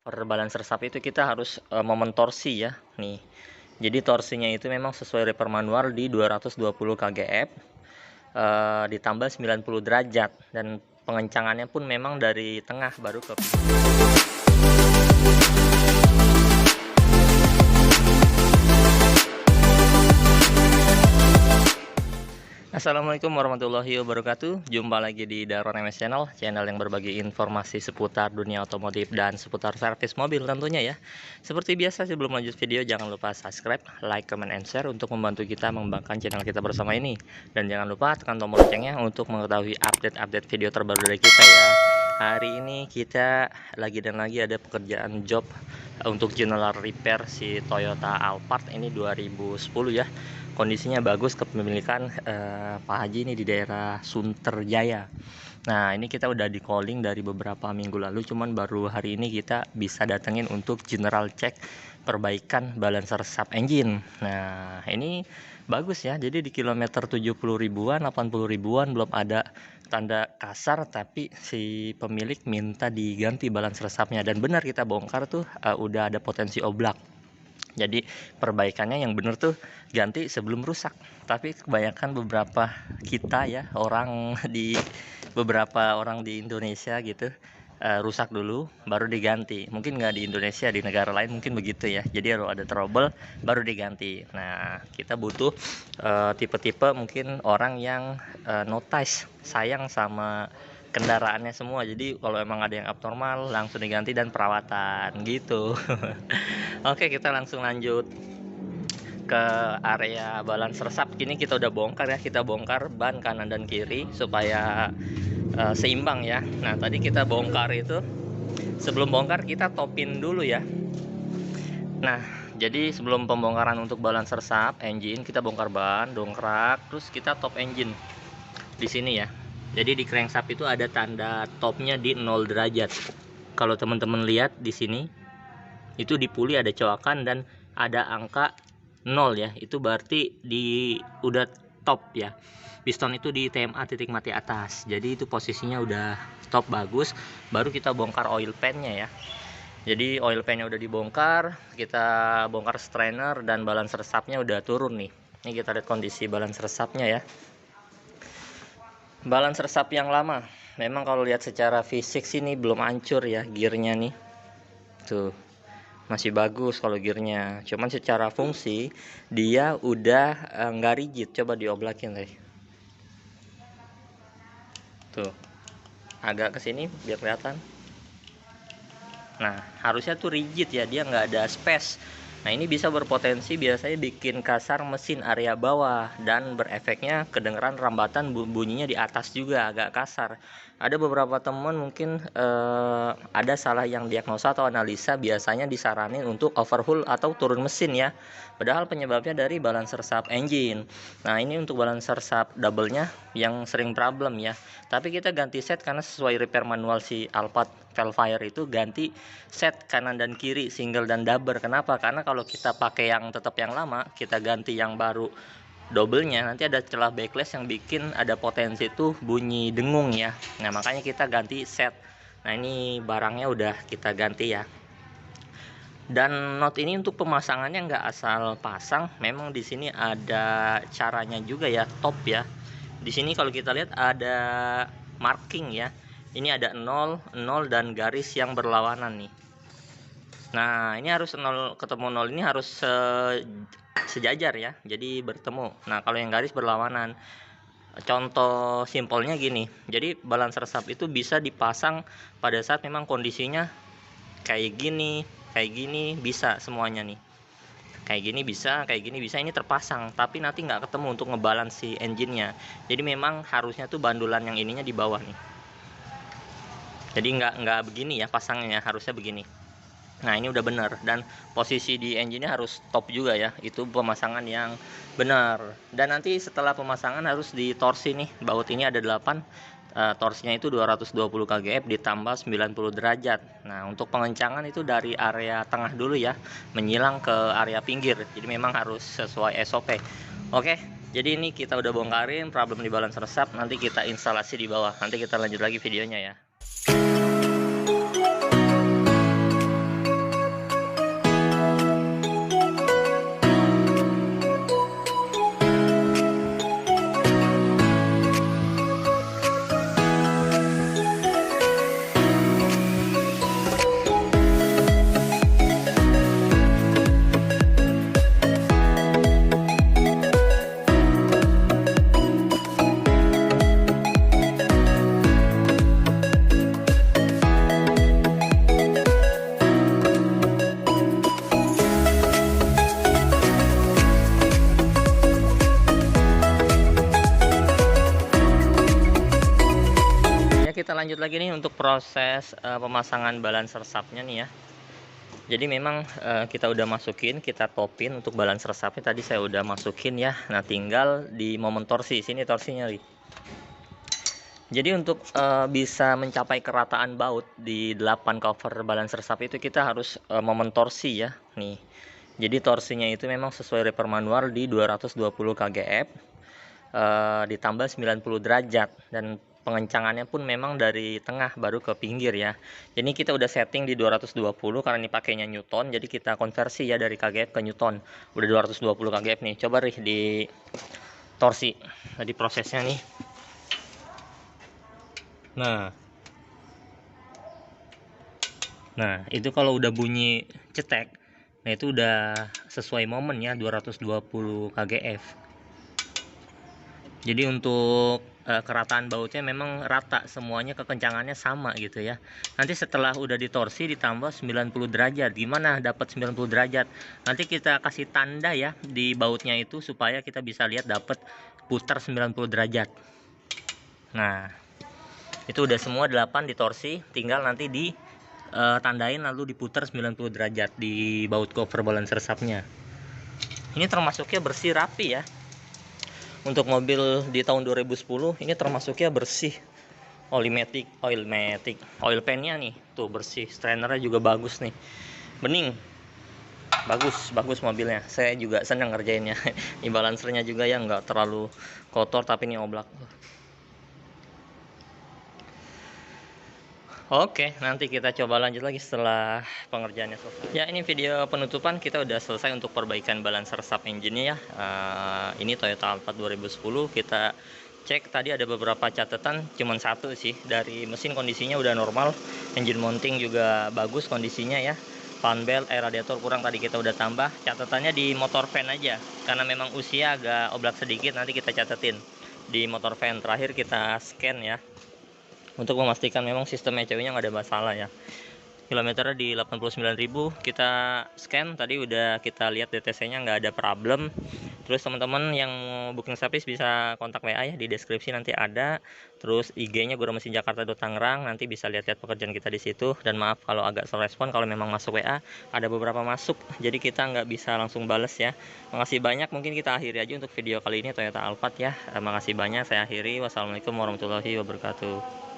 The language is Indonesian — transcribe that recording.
Per balancer sub itu kita harus momen torsi ya nih. Jadi torsinya itu memang sesuai reper manual di 220 kgf ditambah 90 derajat, dan pengencangannya pun memang dari tengah baru ke Assalamualaikum warahmatullahi wabarakatuh. Jumpa lagi di Daron MS channel yang berbagi informasi seputar dunia otomotif dan seputar servis mobil tentunya ya. Seperti biasa, sebelum lanjut video jangan lupa subscribe, like, comment, and share untuk membantu kita mengembangkan channel kita bersama ini. Dan jangan lupa tekan tombol loncengnya untuk mengetahui update-update video terbaru dari kita ya. Hari ini kita lagi ada pekerjaan job untuk general repair si Toyota Alphard ini 2010 ya. Kondisinya bagus, kepemilikan Pak Haji ini di daerah Sunterjaya. Nah, ini kita udah di calling dari beberapa minggu lalu, cuman baru hari ini kita bisa datengin untuk general check perbaikan balancer sub engine. Nah, ini bagus ya. Jadi di kilometer 70 ribuan, 80 ribuan belum ada tanda kasar, tapi si pemilik minta diganti balancer subnya, dan benar kita bongkar tuh udah ada potensi oblak. Jadi perbaikannya yang bener tuh ganti sebelum rusak. Tapi kebanyakan beberapa kita ya, beberapa orang di Indonesia gitu, rusak dulu baru diganti. Mungkin nggak di Indonesia, di negara lain mungkin begitu ya. Jadi kalau ada trouble baru diganti. Nah, kita butuh tipe-tipe mungkin orang yang notice, sayang sama kendaraannya semua. Jadi kalau emang ada yang abnormal langsung diganti dan perawatan gitu. Oke, kita langsung lanjut ke area balancer sub. Kini kita udah bongkar ya, kita bongkar ban kanan dan kiri supaya seimbang ya. Nah, tadi kita bongkar itu, sebelum bongkar kita topin dulu ya. Nah, jadi sebelum pembongkaran untuk balancer sub engine, kita bongkar ban, dongkrak, terus kita top engine di sini ya. Jadi di crankshaft itu ada tanda topnya di 0 derajat. Kalau teman-teman lihat di sini, itu di puli ada coakan dan ada angka 0 ya. Itu berarti udah top ya. Piston itu di TMA titik mati atas. Jadi itu posisinya udah top bagus. Baru kita bongkar oil pan-nya ya. Jadi oil pan-nya udah dibongkar, kita bongkar strainer dan balancer sub-nya udah turun nih. Ini kita lihat kondisi balancer sub-nya ya. Balancer sub yang lama, memang kalau lihat secara fisik sini belum hancur ya gearnya nih. Tuh, masih bagus kalau gearnya. Cuman secara fungsi dia udah nggak rigid. Coba dioblakin deh. Tuh, agak kesini biar kelihatan. Nah, harusnya tuh rigid ya, dia nggak ada space. Nah, ini bisa berpotensi biasanya bikin kasar mesin area bawah, dan berefeknya kedengeran rambatan, bunyinya di atas juga agak kasar. Ada beberapa teman mungkin ada salah yang diagnosa atau analisa, biasanya disaranin untuk overhaul atau turun mesin ya. Padahal penyebabnya dari balancer sub engine. Nah, ini untuk balancer sub double-nya yang sering problem ya. Tapi kita ganti set karena sesuai repair manual si Alphard Velfire itu ganti set kanan dan kiri, single dan double. Kenapa? Karena kalau kita pakai yang tetap yang lama, kita ganti yang baru double-nya, nanti ada celah backlash yang bikin ada potensi tuh bunyi dengung ya. Nah, makanya kita ganti set. Nah, ini barangnya udah kita ganti ya. Dan not ini untuk pemasangannya nggak asal pasang, memang di sini ada caranya juga ya, top ya. Di sini kalau kita lihat ada marking ya. Ini ada 0, 0 dan garis yang berlawanan nih. Nah, ini harus 0 ketemu 0 ini harus sejajar ya. Jadi bertemu. Nah, kalau yang garis berlawanan, contoh simpelnya gini. Jadi balancer sub itu bisa dipasang pada saat memang kondisinya kayak gini bisa semuanya nih. Kayak gini bisa, ini terpasang, tapi nanti nggak ketemu untuk ngebalance si engine-nya. Jadi memang harusnya tuh bandulan yang ininya di bawah nih. Jadi nggak begini ya pasangnya, harusnya begini. Nah, ini udah bener, dan posisi di engine-nya harus top juga ya. Itu pemasangan yang benar. Dan nanti setelah pemasangan harus ditorsi nih. Baut ini ada 8, torsinya itu 220 kgf ditambah 90 derajat. Nah, untuk pengencangan itu dari area tengah dulu ya, menyilang ke area pinggir. Jadi memang harus sesuai SOP. Oke, jadi ini kita udah bongkarin problem di balancer sub. Nanti kita instalasi di bawah. Nanti kita lanjut lagi videonya ya. lanjut lagi nih untuk proses pemasangan balancer sapnya nih ya. Jadi memang kita udah masukin, kita topin untuk balancer sapnya tadi saya udah masukin ya. Nah tinggal di momen torsi, sini torsinya nih. Jadi untuk bisa mencapai kerataan baut di 8 cover balancer sap itu kita harus momen torsi ya nih. Jadi torsinya itu memang sesuai reper manual di 220 kgf ditambah 90 derajat, dan pengencangannya pun memang dari tengah baru ke pinggir ya. Jadi kita udah setting di 220 karena ini pakainya Newton, jadi kita konversi ya dari kgf ke Newton. Udah 220 kgf nih. Coba nih di torsi. Tadi prosesnya nih. Nah, itu kalau udah bunyi cetek, nah itu udah sesuai momen ya 220 kgf. Jadi untuk kerataan bautnya memang rata, semuanya kekencangannya sama gitu ya. Nanti setelah udah ditorsi ditambah 90 derajat. Gimana dapat 90 derajat? Nanti kita kasih tanda ya di bautnya itu supaya kita bisa lihat dapat putar 90 derajat. Nah, itu udah semua 8 ditorsi, tinggal nanti di tandain lalu diputar 90 derajat di baut cover balancer sapnya. Ini termasuknya bersih, rapi ya. Untuk mobil di tahun 2010 ini termasuknya bersih. Oil pan-nya nih tuh bersih, strainernya juga bagus nih, bening, bagus mobilnya. Saya juga senang ngerjainnya. Ini balancernya juga ya nggak terlalu kotor, tapi ini oblak. Oke, nanti kita coba lanjut lagi setelah pengerjaannya selesai. Ya, ini video penutupan, kita udah selesai untuk perbaikan balancer sub engine-nya ya. Ini Toyota Alphard 2010. Kita cek tadi ada beberapa catatan, cuman satu sih. Dari mesin kondisinya udah normal, engine mounting juga bagus kondisinya ya. Fan belt, air radiator kurang tadi kita udah tambah. Catatannya di motor fan aja, karena memang usia agak oblak sedikit, nanti kita catetin di motor fan. Terakhir kita scan ya, untuk memastikan memang sistem ECU-nya nggak ada masalah ya. Kilometernya di 89.000 kita scan, tadi udah kita lihat DTC-nya nggak ada problem. Terus teman-teman yang mau booking service bisa kontak WA ya, di deskripsi nanti ada. Terus IG-nya Gura Mesin Jakarta Tangerang, nanti bisa lihat-lihat pekerjaan kita di situ. Dan maaf kalau agak slow respon, kalau memang masuk WA ada beberapa masuk, jadi kita nggak bisa langsung bales ya. Makasih banyak, mungkin kita akhiri aja untuk video kali ini Toyota Alphard ya. Makasih banyak, saya akhiri. Wassalamualaikum warahmatullahi wabarakatuh.